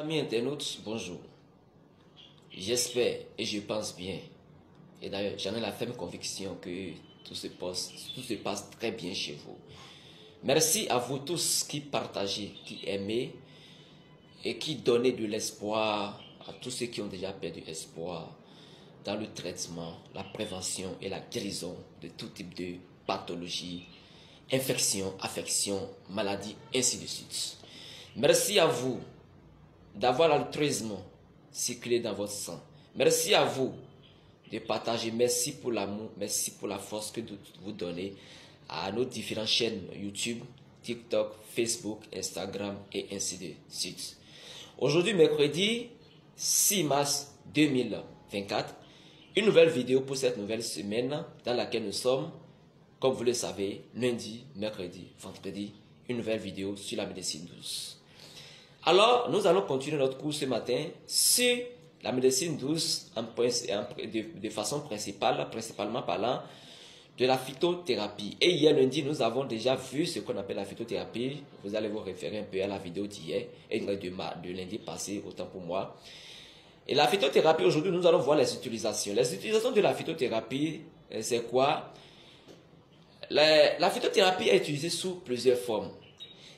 Amis internautes, bonjour. J'espère et je pense bien, et d'ailleurs j'en ai la ferme conviction que tout se passe très bien chez vous. Merci à vous tous qui partagez, qui aimez et qui donnez de l'espoir à tous ceux qui ont déjà perdu espoir dans le traitement, la prévention et la guérison de tout type de pathologie, infection, affection, maladie, ainsi de suite. Merci à vous d'avoir l'altruisme circuler dans votre sang. Merci à vous de partager. Merci pour l'amour, merci pour la force que vous donnez à nos différentes chaînes YouTube, TikTok, Facebook, Instagram et ainsi de suite. Aujourd'hui, mercredi 6 mars 2024, une nouvelle vidéo pour cette nouvelle semaine dans laquelle nous sommes, comme vous le savez, lundi, mercredi, vendredi, une nouvelle vidéo sur la médecine douce. Alors, nous allons continuer notre cours ce matin sur la médecine douce de façon principalement parlant de la phytothérapie. Et hier lundi, nous avons déjà vu ce qu'on appelle la phytothérapie. Vous allez vous référer un peu à la vidéo d'hier et de lundi passé, autant pour moi. Et la phytothérapie, aujourd'hui, nous allons voir les utilisations. Les utilisations de la phytothérapie, c'est quoi? La phytothérapie est utilisée sous plusieurs formes.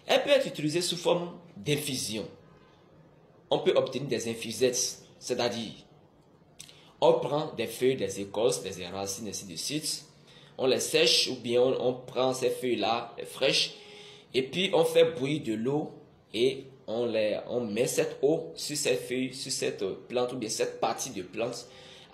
Elle peut être utilisée sous forme d'infusion. On peut obtenir des infusettes, c'est-à-dire on prend des feuilles, des écorces, des racines, ainsi de suite. On les sèche ou bien on prend ces feuilles-là fraîches et puis on fait bouillir de l'eau et on met cette eau sur ces feuilles, sur cette plante ou bien cette partie de plante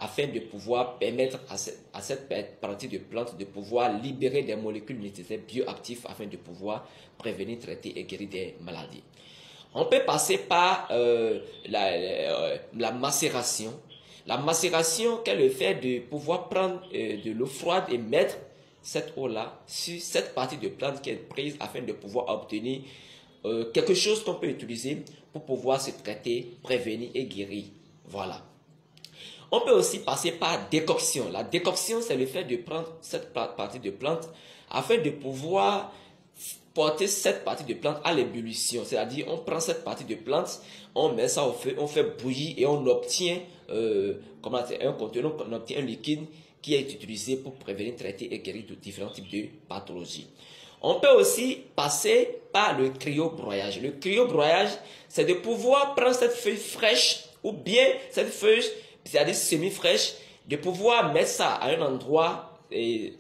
afin de pouvoir permettre à cette partie de plante de pouvoir libérer des molécules nécessaires bioactives afin de pouvoir prévenir, traiter et guérir des maladies. On peut passer par la macération. La macération, qui est le fait de pouvoir prendre de l'eau froide et mettre cette eau-là sur cette partie de plante qui est prise afin de pouvoir obtenir quelque chose qu'on peut utiliser pour pouvoir se traiter, prévenir et guérir. Voilà. On peut aussi passer par décoction. La décoction, c'est le fait de prendre cette partie de plante afin de pouvoir porter cette partie de plante à l'ébullition. C'est-à-dire, on prend cette partie de plante, on met ça au feu, on fait bouillir et on obtient un contenant, on obtient un liquide qui est utilisé pour prévenir, traiter et guérir de différents types de pathologies. On peut aussi passer par le cryobroyage. Le cryobroyage, c'est de pouvoir prendre cette feuille fraîche ou bien cette feuille, c'est-à-dire semi-fraîche, de pouvoir mettre ça à un endroit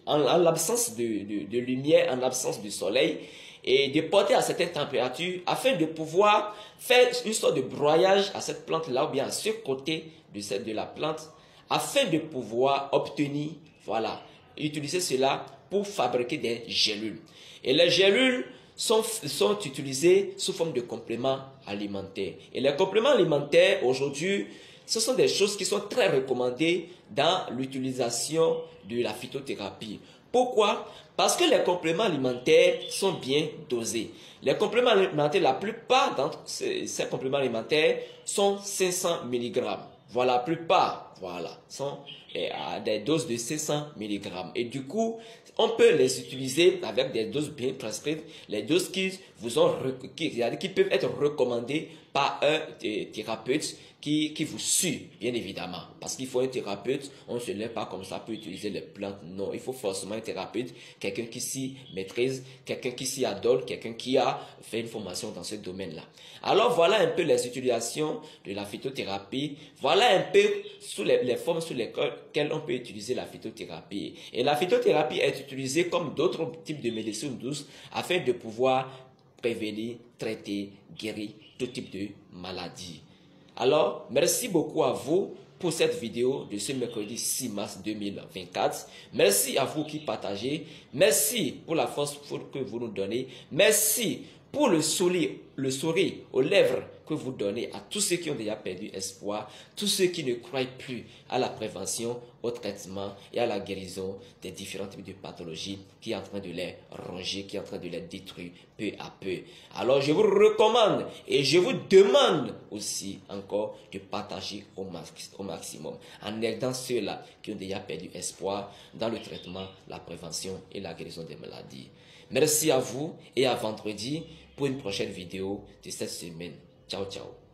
en l'absence de lumière, en l'absence de soleil, et de porter à certaines températures afin de pouvoir faire une sorte de broyage à cette plante-là ou bien à ce côté de la plante afin de pouvoir obtenir, voilà, utiliser cela pour fabriquer des gélules. Et les gélules sont utilisées sous forme de compléments alimentaires. Et les compléments alimentaires, aujourd'hui, ce sont des choses qui sont très recommandées dans l'utilisation de la phytothérapie. Pourquoi? Parce que les compléments alimentaires sont bien dosés. Les compléments alimentaires, la plupart d'entre ces compléments alimentaires sont 500 mg. Voilà, la plupart, voilà, sont à des doses de 500 mg. Et du coup, on peut les utiliser avec des doses bien prescrites, les doses qui peuvent être recommandées par un thérapeute qui vous suit, bien évidemment. Parce qu'il faut un thérapeute, on ne se lève pas comme ça pour utiliser les plantes. Non, il faut forcément un thérapeute, quelqu'un qui s'y maîtrise, quelqu'un qui s'y adore, quelqu'un qui a fait une formation dans ce domaine-là. Alors voilà un peu les utilisations de la phytothérapie. Voilà un peu sous les formes sous lesquelles on peut utiliser la phytothérapie. Et la phytothérapie est utilisée comme d'autres types de médecine douce afin de pouvoir prévenir, traiter, guérir tout type de maladie. Alors, merci beaucoup à vous pour cette vidéo de ce mercredi 6 mars 2024. Merci à vous qui partagez. Merci pour la force que vous nous donnez. Merci pour le sourire aux lèvres que vous donnez à tous ceux qui ont déjà perdu espoir, tous ceux qui ne croient plus à la prévention, au traitement et à la guérison des différents types de pathologies qui est en train de les ronger, qui est en train de les détruire peu à peu. Alors je vous recommande et je vous demande aussi encore de partager au maximum en aidant ceux-là qui ont déjà perdu espoir dans le traitement, la prévention et la guérison des maladies. Merci à vous et à vendredi pour une prochaine vidéo de cette semaine. Ciao, ciao.